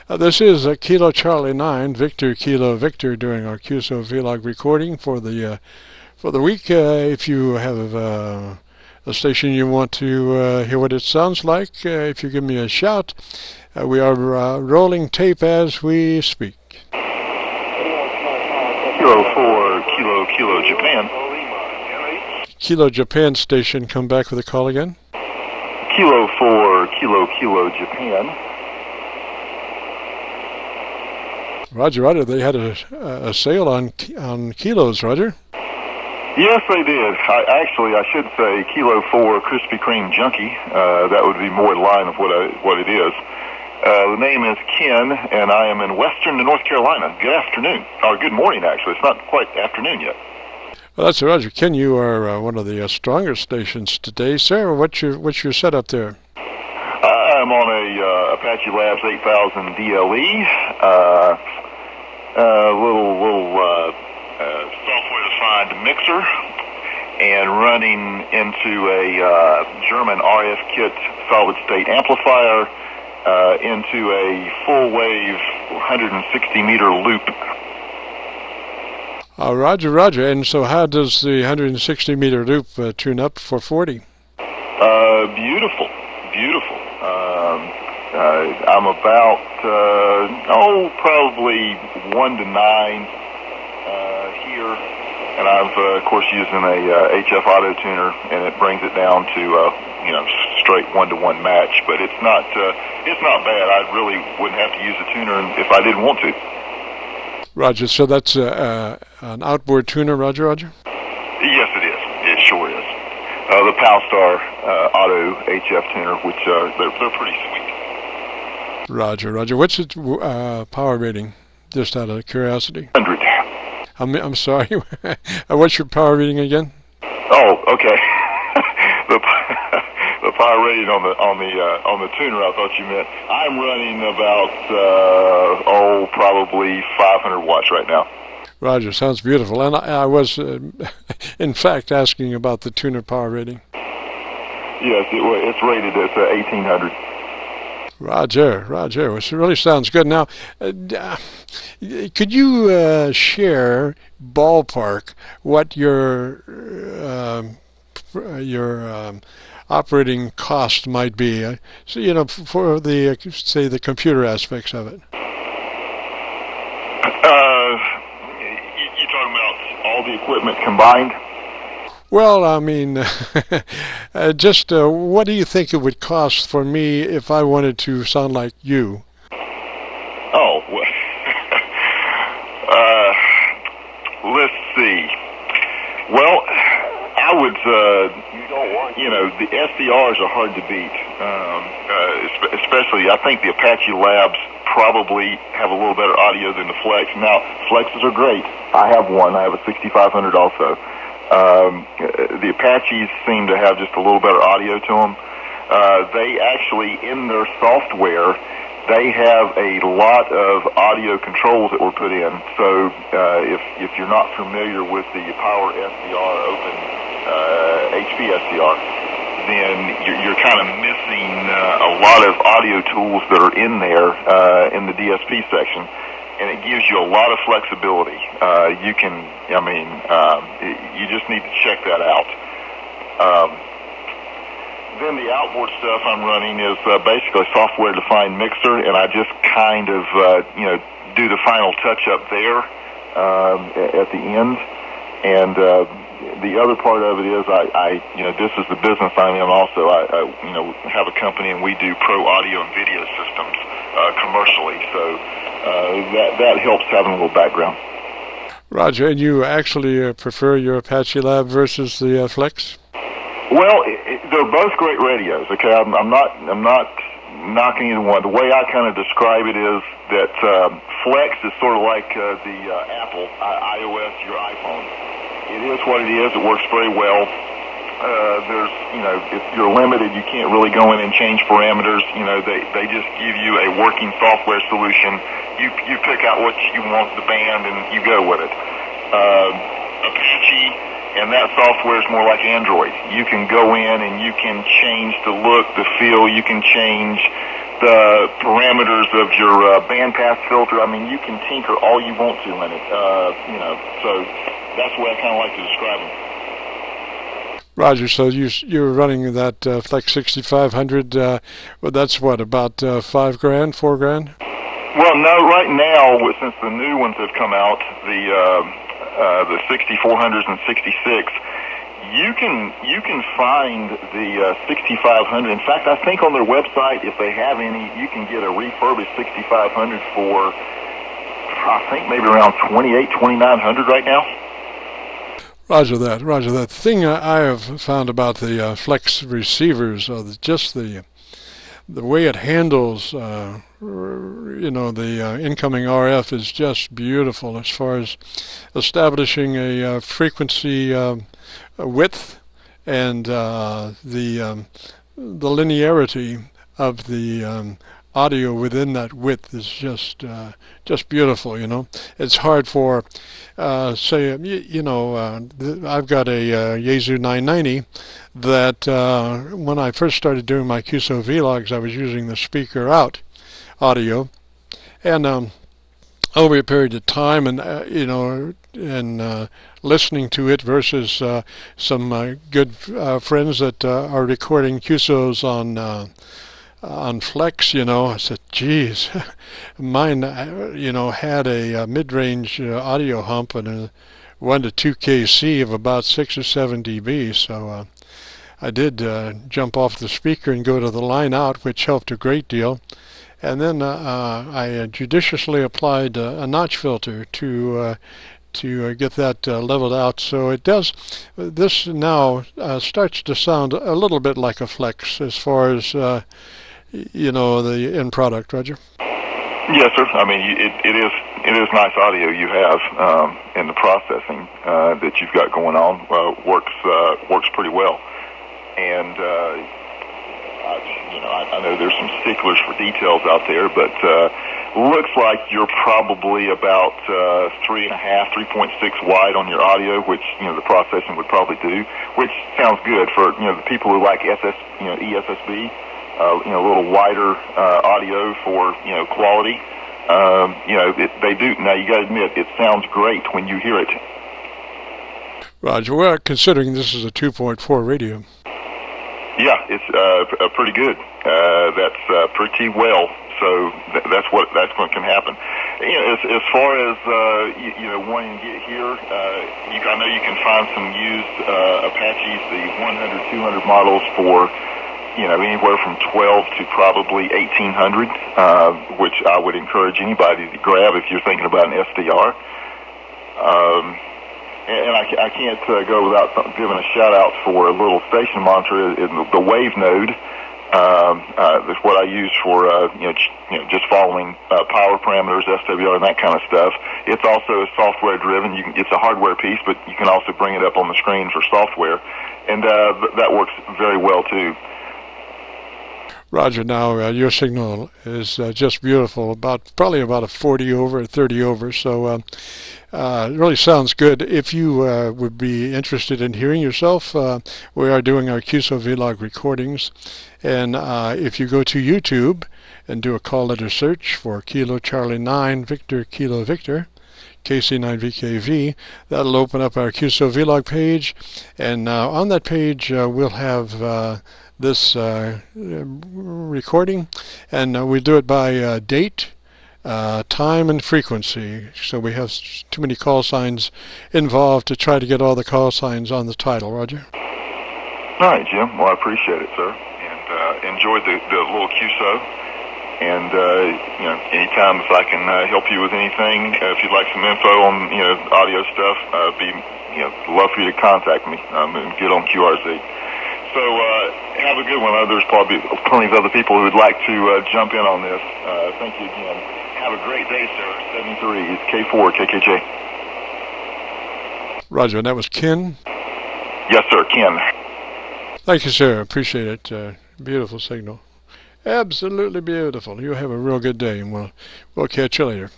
This is Kilo Charlie 9, Victor Kilo Victor, doing our Qso-Vlog recording for the week. If you have a station you want to hear what it sounds like, if you give me a shout. We are rolling tape as we speak. Kilo 4 Kilo Japan. Kilo Japan station, come back with a call again. Kilo 4 Kilo Japan. Roger. They had a sale on kilos, Roger. Yes, they did. I should say Kilo 4 Krispy Kreme Junky. That would be more in line of what it is. The name is Ken, and I am in western North Carolina. Good afternoon, or good morning, actually. It's not quite afternoon yet. Well, that's Roger. Ken, you are one of the stronger stations today, sir. What's your setup there? I'm on a Apache Labs 8000 DLE. Little software-defined mixer, and running into a German RF kit solid-state amplifier into a full-wave 160-meter loop. Roger. And so how does the 160-meter loop tune up for 40? Beautiful. I'm about, probably 1 to 9 here. And I've, of course, using a HF auto tuner, and it brings it down to, straight 1-to-1 match. But it's not bad. I really wouldn't have to use a tuner if I didn't want to. Roger. So that's an outboard tuner, Roger? Yes, it is. It sure is. The Palstar Auto HF tuner, which they're pretty sweet. Roger. What's its power rating? Just out of curiosity. 100. I'm sorry. What's your power rating again? Oh, okay. the power rating on the tuner, I thought you meant. I'm running about probably 500 watts right now. Roger, sounds beautiful. And I was, in fact, asking about the tuner power rating. Yes, it's rated at 1800. Roger, which really sounds good. Now, could you share ballpark what your operating cost might be? So, for the say the computer aspects of it. You talking about all the equipment combined? Well, I mean, just what do you think it would cost for me if I wanted to sound like you? Oh, well, let's see. Well, I would, the SDRs are hard to beat, especially I think the Apache Labs probably have a little better audio than the Flex. Now, Flexes are great. I have one. I have a 6500 also. The Apaches seem to have just a little better audio to them. They actually, in their software, they have a lot of audio controls that were put in. So if you're not familiar with the Power SDR Open HP SDR, then you're kind of missing a lot of audio tools that are in there in the DSP section. And it gives you a lot of flexibility. You just need to check that out. Then the outboard stuff I'm running is basically a software-defined mixer, and I just kind of, do the final touch-up there at the end. And the other part of it is this is the business I'm in also. I have a company, and we do pro audio and video systems commercially, so that helps having a little background. Roger, and you actually prefer your Apache Lab versus the Flex? Well, they're both great radios. Okay, I'm not knocking either one. The way I kind of describe it is that Flex is sort of like the Apple iOS, your iPhone. It is what it is. It works very well. If you're limited, you can't really go in and change parameters. They just give you a working software solution. You pick out what you want, the band, and you go with it. Apache and that software is more like Android. You can go in and you can change the look, the feel. You can change parameters of your bandpass filter. I mean, you can tinker all you want to in it. So that's the way I kind of like to describe them. Roger. So you're running that Flex 6500. Well, that's what, about $5 grand, $4 grand? Well, no. Right now, since the new ones have come out, the 6400s and 66. You can find the 6500. In fact, I think on their website, if they have any, you can get a refurbished 6500 for, I think, maybe around $2,800-$2,900 right now. Roger that. Roger that. The thing I have found about the Flex receivers, just the way it handles, the incoming RF is just beautiful as far as establishing a frequency width, and the linearity of the audio within that width is just beautiful. It's hard for say I've got a Yaesu 990 that when I first started doing my Qso-Vlogs, I was using the speaker out audio, and over a period of time, and listening to it versus some good friends that are recording Qsos on Flex, I said, geez, mine, had a mid-range audio hump and a 1 to 2 KC of about 6 or 7 dB. So I did jump off the speaker and go to the line out, which helped a great deal. And then I judiciously applied a notch filter to get that leveled out. So it does. This now starts to sound a little bit like a Flex as far as the end product. Roger. Yes, sir. I mean, it is nice audio you have, and the processing that you've got going on works pretty well. And I know there's some sticklers for details out there, but looks like you're probably about 3.6 wide on your audio, which the processing would probably do, which sounds good for the people who like ESSB. A little wider audio for quality. They do. Now you got to admit, it sounds great when you hear it. Roger. Well, considering this is a 2.4 radio. Yeah, it's pretty good. That's pretty well. So that's what can happen. As far as wanting to get here, I know you can find some used Apaches, the 100, 200 models for anywhere from 12 to probably 1,800, which I would encourage anybody to grab if you're thinking about an SDR. And I can't go without giving a shout out for a little station monitor. The Wave node. That's what I use for just following power parameters, SWR, and that kind of stuff. It's also software driven. It's a hardware piece, but you can also bring it up on the screen for software, and that works very well too. Roger. Now your signal is just beautiful. Probably about a 40 over, 30 over. So it really sounds good. If you would be interested in hearing yourself, we are doing our Qso-Vlog recordings, and if you go to YouTube and do a call letter search for Kilo Charlie 9 Victor Kilo Victor KC9VKV, that'll open up our Qso-Vlog page, and on that page we'll have this recording, and we do it by date, time, and frequency. So we have too many call signs involved to try to get all the call signs on the title. Roger. All right, Jim. Well, I appreciate it, sir, and enjoyed the little QSO. And anytime if I can help you with anything, if you'd like some info on audio stuff, love for you to contact me. I'm good on QRZ. So have a good one. There's probably plenty of other people who would like to jump in on this. Thank you again. Have a great day, sir. 73 K4KKJ. Roger. And that was Ken? Yes, sir. Ken. Thank you, sir. Appreciate it. Beautiful signal. Absolutely beautiful. You have a real good day, and we'll catch you later.